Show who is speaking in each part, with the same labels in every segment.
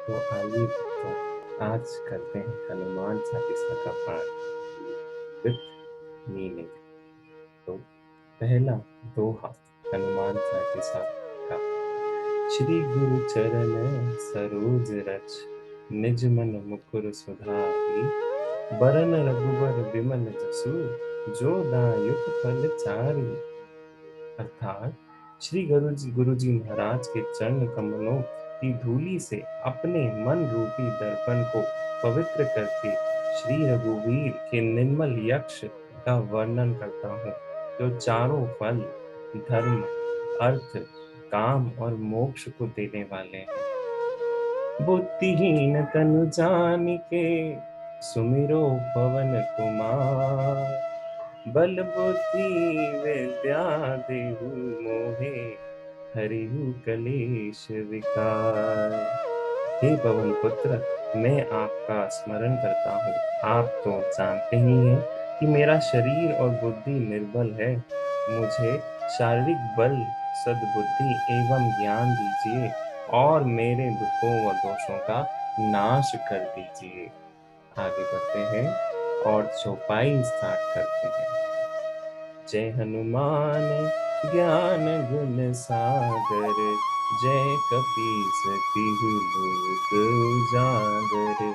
Speaker 1: तो आइए तो आज करते हैं हनुमान चालीसा का पाठ विथ मीनिंग। तो पहला दोहा हनुमान चालीसा का। श्री गुरु चरण सरोज रज, निज मन मुकुर सुधारी। बरन रघुबर बिमल जसु, जो दायुक फल चारि। अर्थात श्री गुरु जी महाराज के चरण कमलों की धूली से अपने मन रूपी दर्पण को पवित्र करके श्री रघुवीर के निर्मल यक्ष का वर्णन करता हूँ, जो चारों फल धर्म, अर्थ, काम और मोक्ष को देने वाले हैं। बुद्धिहीन तनु जानिके, सुमिरो पवन कुमार। बल बुद्धि विद्या देहु मोहे, हरिहु कलेश विकार। हे पवन पुत्र, मैं आपका स्मरण करता हूँ। आप तो जानते ही हैं कि मेरा शरीर और बुद्धि निर्बल है। मुझे शारीरिक बल, सद्बुद्धि एवं ज्ञान दीजिए और मेरे दुखों व दोषों का नाश कर दीजिए। आगे बढ़ते हैं और चौपाई स्टार्ट करते हैं। जय हनुमान ज्ञान गुण सागर, जय कपीस तिहु लोक उजागर।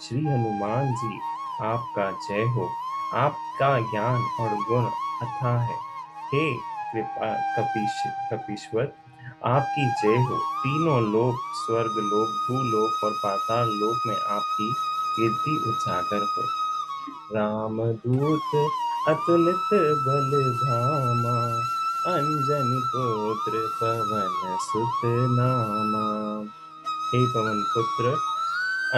Speaker 1: श्री हनुमान जी, आपका जय हो। आपका ज्ञान और गुण अथाह है। हे कृपा कपीश्वर, आपकी जय हो। तीनों लोक, स्वर्ग लोक, भूलोक और पाताल लोक में आपकी कीर्ति उजागर हो। रामदूत अतुलित बल धामा, अंजनी पुत्र पवन सुत नामा। हे पवन पुत्र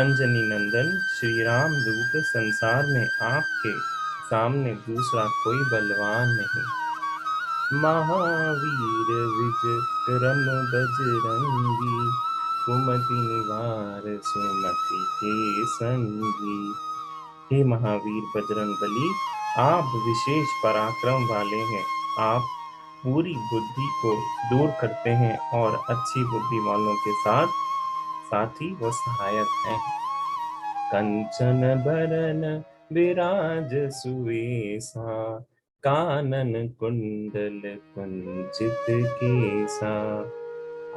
Speaker 1: अंजनी नंदन श्री राम दूत, संसार में आपके सामने दूसरा कोई बलवान नहीं। महावीर विक्रम बजरंगी, कुमति निवार सुमति के संगी। हे महावीर बजरंग बली, आप विशेष पराक्रम वाले हैं। आप पूरी बुद्धि को दूर करते हैं और अच्छी बुद्धि वालों के साथ साथी व सहायक हैं। कंचन बरन विराज सुवेसा, कानन कुंडल कुंचित केसा।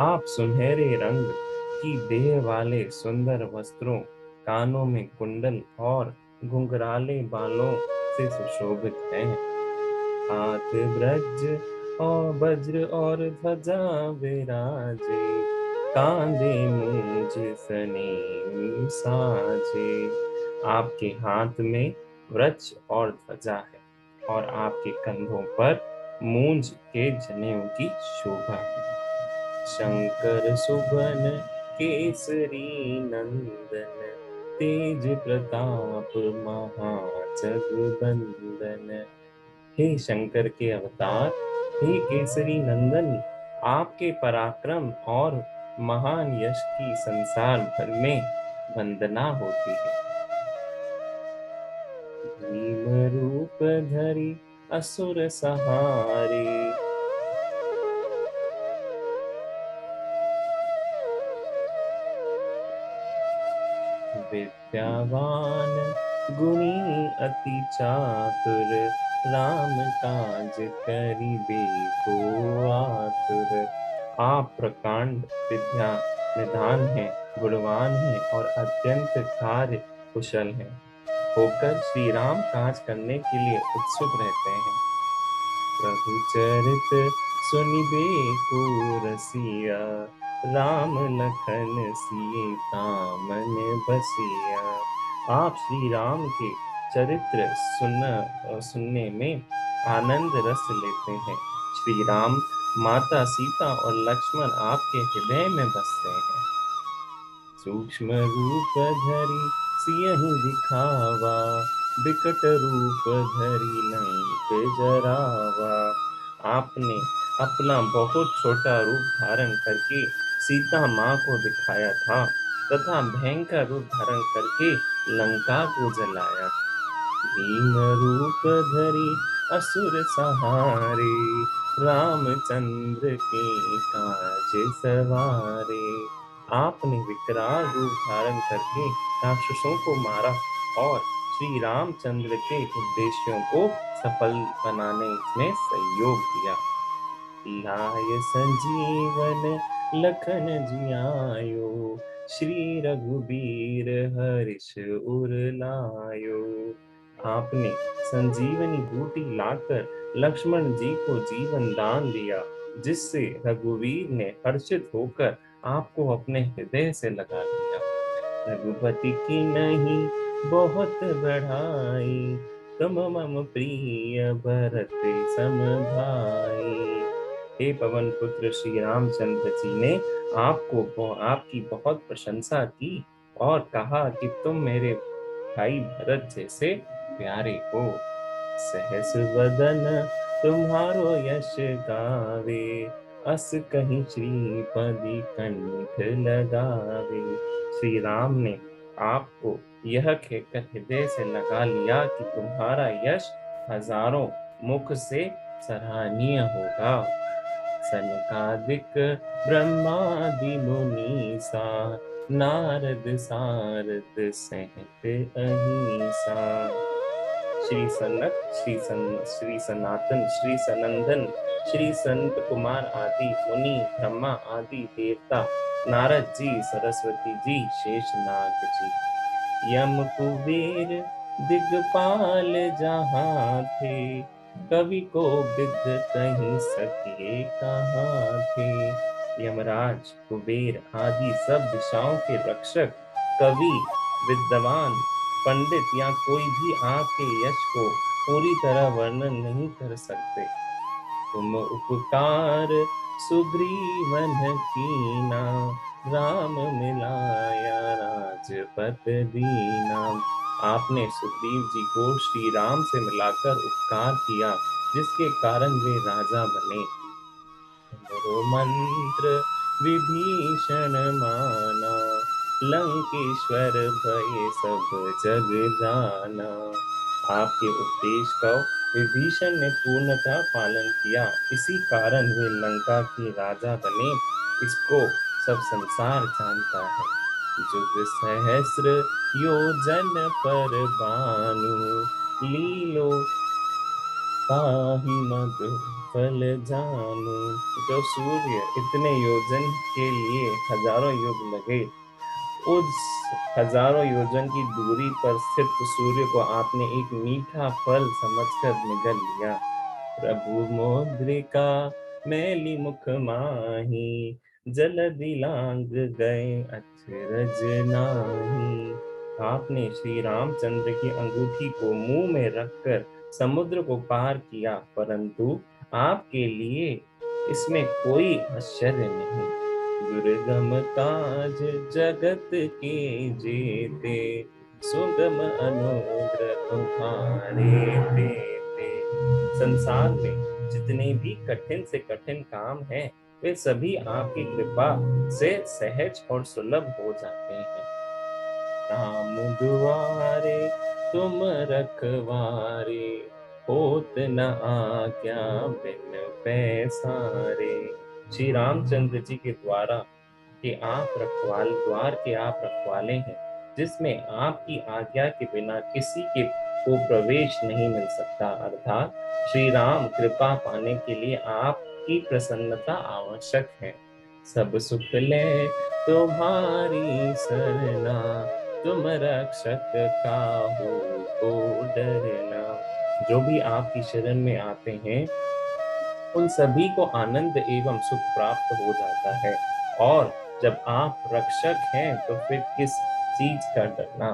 Speaker 1: आप सुनहरे रंग की देह वाले सुंदर वस्त्रों, कानों में कुंडल और घुंघराले बालों से सुशोभित हैं। हाथ ब्रज और वज्र और ध्वजा विराजे, कांधे मूंज सनेमी साजे। आपके हाथ में वृक्ष और ध्वजा है और आपके कंधों पर मूंज के जनेऊ की शोभा है। शंकर सुवन केसरी नंदन, तेज प्रताप महाजगबंदन। हे शंकर के अवतार, हे केसरी नंदन, आपके पराक्रम और महान यश की संसार भर में वंदना होती है। भीम रूप धरि असुर सहारे, विद्यावान गुणी अति चातुर, राम काज करिबे को आतुर। आप प्रकांड विद्या निधान हैं, गुणवान हैं और अत्यंत कार्य कुशल हैं, होकर श्री राम काज करने के लिए उत्सुक रहते हैं। प्रभु चरित सुनिबे को रसिया, राम लखन सीता मन बसिया। आप श्री राम के चरित्र सुनने में आनंद रस लेते हैं। श्री राम, माता सीता और लक्ष्मण आपके हृदय में बसते हैं। सूक्ष्म रूप धरि सियहि दिखावा, विकट रूप धरि लंक जरावा। आपने अपना बहुत छोटा रूप धारण करके सीता माँ को दिखाया था तथा भयंकर रूप धारण करके लंका को जलाया। भीम रूप धरि असुर सहारे, रामचंद्र के काज सवारे। आपने विकराल रूप धारण करके राक्षसों को मारा और श्री रामचंद्र के उद्देश्यों को सफल बनाने में सहयोग दिया। लाय संजीवन लखन जियायो, श्री रघुबीर हर्ष उर लायो। आपने संजीवनी बूटी लाकर लक्ष्मण जी को जीवन दान दिया, जिससे रघुवीर ने हर्षित होकर आपको अपने हृदय से लगा लिया। रघुपति की नहीं बहुत बढ़ाई, तुम मम प्रिय भरत सम भाई। हे पवन पुत्र श्री रामचंद्र जी ने आपकी बहुत प्रशंसा की और कहा कि तुम मेरे भाई भरत जैसे प्यारे हो। सहस वदन तुम्हारो यश गावे, अस कहीं श्रीपति कंठ लगावे। श्री राम ने आपको यह कहकर हृदय से लगा लिया कि तुम्हारा यश हजारों मुख से सराहनीय होगा। सनकादिक ब्रह्मादि मुनीसा, नारद सारद सहित अहिंसा। श्री सनक, श्री सनातन, श्री सनंदन, श्री संत कुमार आदि मुनि, ब्रह्मा आदि देवता, नारद जी, सरस्वती जी, शेषनाग जी, यम कुबेर दिगपाल जहाँ थे, कवि को बिद कहीं सके कहाँ थे। यमराज, कुबेर आदि सब दिशाओं के रक्षक, कवि, विद्वान, पंडित या कोई भी आपके यश को पूरी तरह वर्णन नहीं कर सकते। तुम उपकार सुग्रीवन कीना, राम मिलाया राजपत दीना। आपने सुग्रीव जी को श्री राम से मिलाकर उपकार किया, जिसके कारण वे राजा बने। तुमरो मंत्र विभीषण माना, लंकेश्वर भय सब जग जाना। आपके उपदेश का विभीषण ने पूर्णतः पालन किया, इसी कारण वे लंका के राजा बने। इसको सब संसार जानता है। जुग सहस्र योजन पर बानु, लीलो ताहि मद फल जानू। जो सूर्य इतने योजन के लिए हजारों युग लगे, उस हजारों योजन की दूरी पर स्थित सूर्य को आपने एक मीठा फल समझकर निगल लिया। प्रभु मुद्रिका मैली मुख माही, जलधि लांग गए अचरज नाही। आपने श्री रामचंद्र की अंगूठी को मुंह में रखकर समुद्र को पार किया, परंतु आपके लिए इसमें कोई आश्चर्य नहीं। दुर्गम काज जगत के जेते, सुगम अनुग्रह तुम्हारे तेते। संसार में जितने भी कठिन से कठिन काम हैं, वे सभी आपकी कृपा से सहज और सुलभ हो जाते हैं। राम दुआरे तुम रखवारे, होत न आज्ञा बिन पैसारे। श्री रामचंद्र जी के द्वार के आप रखवाले हैं, जिसमें आपकी आज्ञा के बिना किसी के को प्रवेश नहीं मिल सकता। अर्थात श्री राम कृपा पाने के लिए आपकी प्रसन्नता आवश्यक है। सब सुख ले तुम्हारी सरना, तुम रक्षक काहू को डरना। जो भी आपकी शरण में आते हैं, उन सभी को आनंद एवं सुख प्राप्त हो जाता है। और जब आप रक्षक हैं, तो फिर किस चीज का डरना।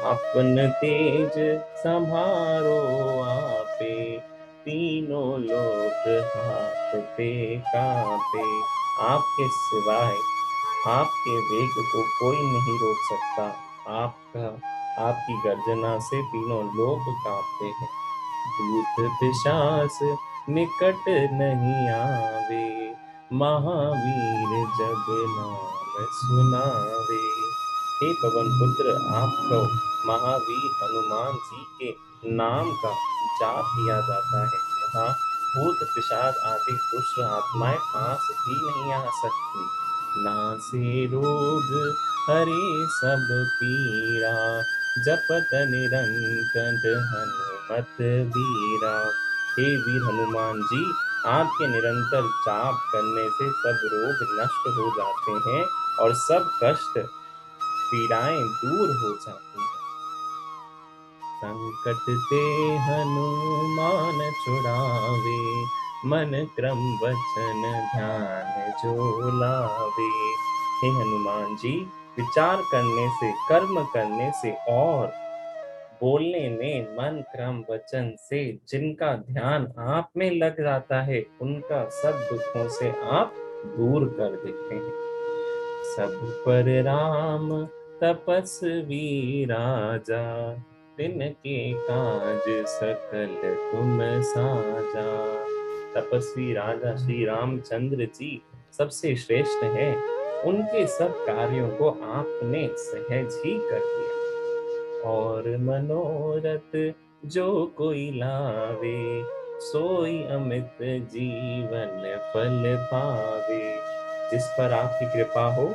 Speaker 1: आपन तेज संभारो आपे, तीनों लोक हाथ पे कांपे। आपके सिवाय आपके वेग को कोई नहीं रोक सकता। आपकी गर्जना से तीनों लोक कांपते हैं। भूत पिशाच निकट नहीं आवे, महावीर जब नाम सुनावे। हे पवन पुत्र, आपको महावीर हनुमान जी के नाम का जाप किया जाता है। वहाँ भूत पिशाच आदि दुष्ट आत्माएं पास भी नहीं आ सकती। नासे रोग हरे सब पीरा, जपत निरंतर हनुमत बीरा। हे वीर हनुमान जी, आपके निरंतर जाप करने से सब रोग नष्ट हो जाते हैं और सब कष्ट पीड़ाएं दूर हो जाती हैं। संकट ते हनुमान छुड़ावे, मन क्रम वचन ध्यान जो लावे। हे हनुमान जी, विचार करने से, कर्म करने से और बोलने में, मन क्रम वचन से जिनका ध्यान आप में लग जाता है, उनका सब दुखों से आप दूर कर देते हैं। सब पर राम तपस्वी राजा, तिनके काज सकल तुम साजा। तपस्वी राजा श्री रामचंद्र जी सबसे श्रेष्ठ हैं। उनके सब कार्यों को आपने सहज ही कर दिया। और मनोरथ जो कोई लावे, सोई अमित जीवन फल पावे। जिस पर आपकी कृपा हो,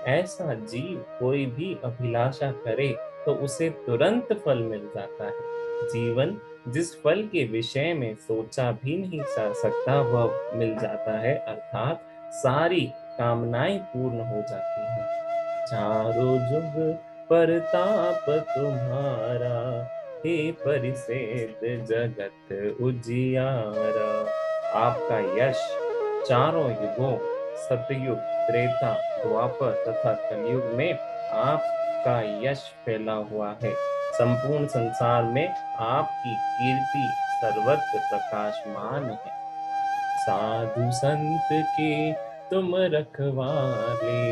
Speaker 1: ऐसा जीव कोई भी अभिलाषा करे तो उसे तुरंत फल मिल जाता है। जीवन जिस फल के विषय में सोचा भी नहीं जा सकता, वह मिल जाता है, अर्थात सारी कामनाएं पूर्ण हो जाती हैं। चारों जुग परताप तुम्हारा, हे परिसेद जगत उजियारा। आपका यश चारों युगों, सतयुग, त्रेता, द्वापर तथा कलयुग में आपका यश फैला हुआ है। संपूर्ण संसार में आपकी कीर्ति सर्वत्र प्रकाशमान है। साधु संत के तुम रखवारे,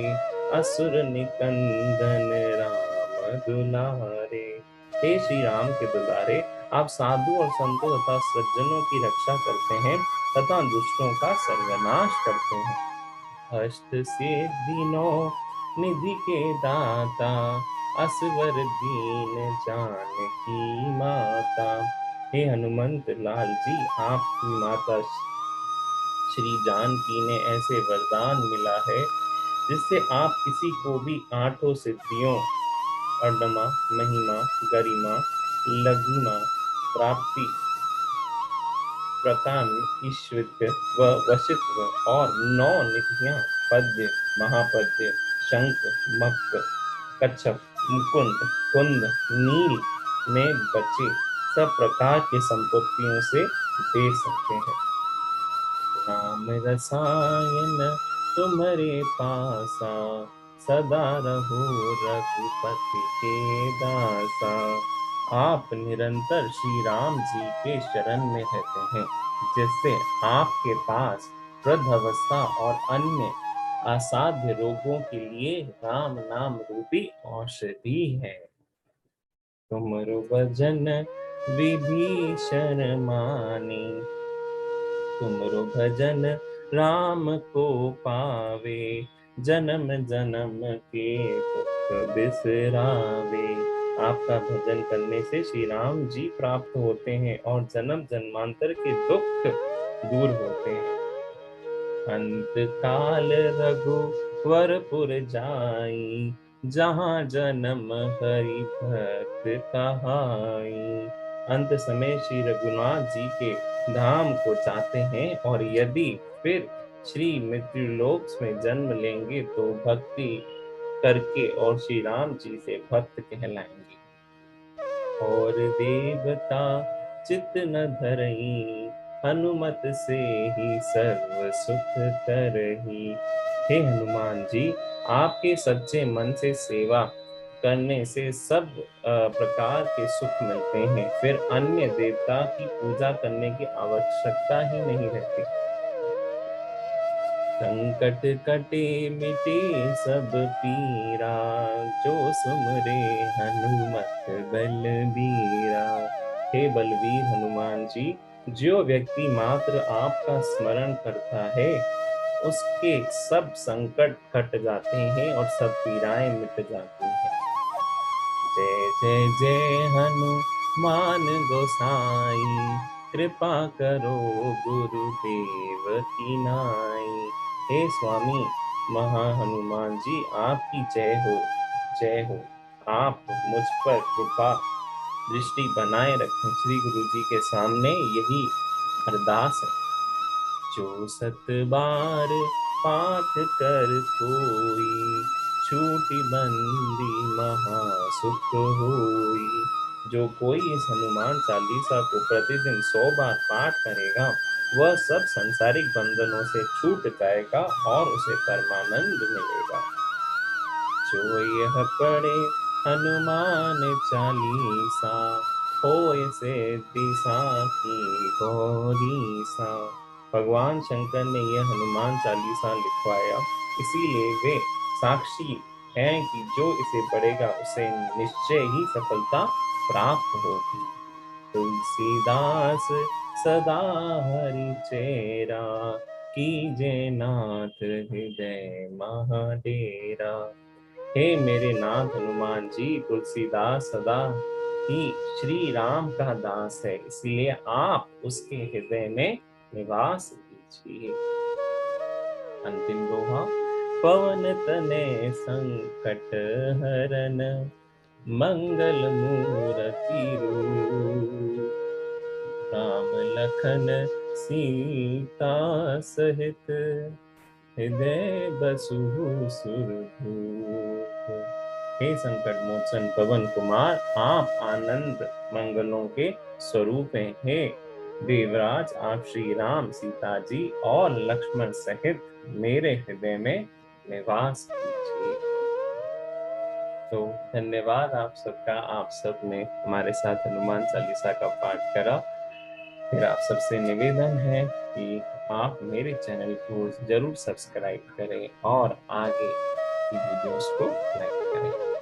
Speaker 1: असुर निकंदन राम दुलारे। हे श्री राम के दुलारे, आप साधु और संतों तथा सज्जनों की रक्षा करते हैं तथा दुष्टों का सर्वनाश करते हैं। अष्ट सिद्धि नौ निधि के दाता, असवर दीन जानकी माता। हे हनुमंत लाल जी, आपकी माता श्री जानकी ने ऐसे वरदान मिला है जिससे आप किसी को भी आठों सिद्धियों, अर्णमा, महिमा, गरिमा, लघिमा, प्राप्ति, प्रकाम, ईश्वरत्व व वशित्व और 9 निधियां, पद्य, महापद्य, शंख, मक्क, कच्छप, मुकुंद, कुंद, नील में बचे सब प्रकार की संपत्तियों से दे सकते हैं। राम रसायन तुम्हारे पासा, सदा रहो रघुपति के दासा। आप निरंतर श्री राम जी के शरण में रहते हैं, जिससे आपके पास वृद्धावस्था और अन्य असाध्य रोगों के लिए राम नाम रूपी औषधि है। तुमरो भजन विभीषण मानी, तुमरो भजन राम को पावे, जन्म जन्म के दुख बिसरावे। आपका भजन करने से श्री राम जी प्राप्त होते हैं और जन्म जन्मांतर के दुख दूर होते हैं। अंत काल रघुवरपुर जाई, जहाँ जन्म हरि भक्त कहाई। अंत समय श्री रघुनाथ जी के धाम को जाते हैं और यदि फिर श्री मृत्युलोक में जन्म लेंगे तो भक्ति करके और श्री राम जी से भक्त कहलाएंगे। और देवता चित न धरई, हनुमत से ही सर्व सुख करही। हे हनुमान जी, आपके सच्चे मन से सेवा करने से सब प्रकार के सुख मिलते हैं, फिर अन्य देवता की पूजा करने की आवश्यकता ही नहीं रहती। संकट कटे मिटे सब पीरा, जो सुमरे हनुमत बलबीरा। हे बलवीर हनुमान जी, जो व्यक्ति मात्र आपका स्मरण करता है, उसके सब संकट कट जाते हैं और सब पीड़ाएं मिट जाती हैं। जय जय जय हनुमान गोसाई, कृपा करो गुरुदेव की नाई। हे स्वामी, महा हनुमान जी आपकी जय हो, जय हो। आप मुझ पर कृपा दृष्टि बनाए रखें। श्री गुरु जी के सामने यही अरदास है। जो 7 बार पाठ कर कोई, छूटी बंदी महासुख होई। जो कोई इस हनुमान चालीसा को प्रतिदिन 100 बार पाठ करेगा, वह सब सांसारिक बंधनों से छूट जाएगा और उसे परमानंद मिलेगा। जो यह पढ़े हनुमान चालीसा, होय सिद्धि साखी गौरीसा। भगवान शंकर ने यह हनुमान चालीसा लिखवाया, इसीलिए वे साक्षी हैं कि जो इसे पढ़ेगा उसे निश्चय ही सफलता प्राप्त होगी। तुलसीदास सदा हरि चेरा, कीजे नाथ हृदय महाडेरा। हे मेरे नाथ हनुमान जी, तुलसीदास सदा ही श्री राम का दास है, इसलिए आप उसके हृदय में निवास कीजिए। अंतिम दोहा। पवन तनय संकट हरन, मंगल मूरति रूप। राम लखन सीता सहित, हृदय बसहु सुरभूप। हे संकट मोचन पवन कुमार, आप आनंद मंगलों के स्वरूप हैं। हे देवराज, आप श्री राम, सीता जी और लक्ष्मण सहित मेरे हृदय में निवास कीजिए। तो धन्यवाद आप सबका। आप सब ने हमारे साथ हनुमान चालीसा का पाठ करा। फिर आप सबसे निवेदन है कि आप मेरे चैनल को जरूर सब्सक्राइब करें और आगे की वीडियोस को लाइक करें।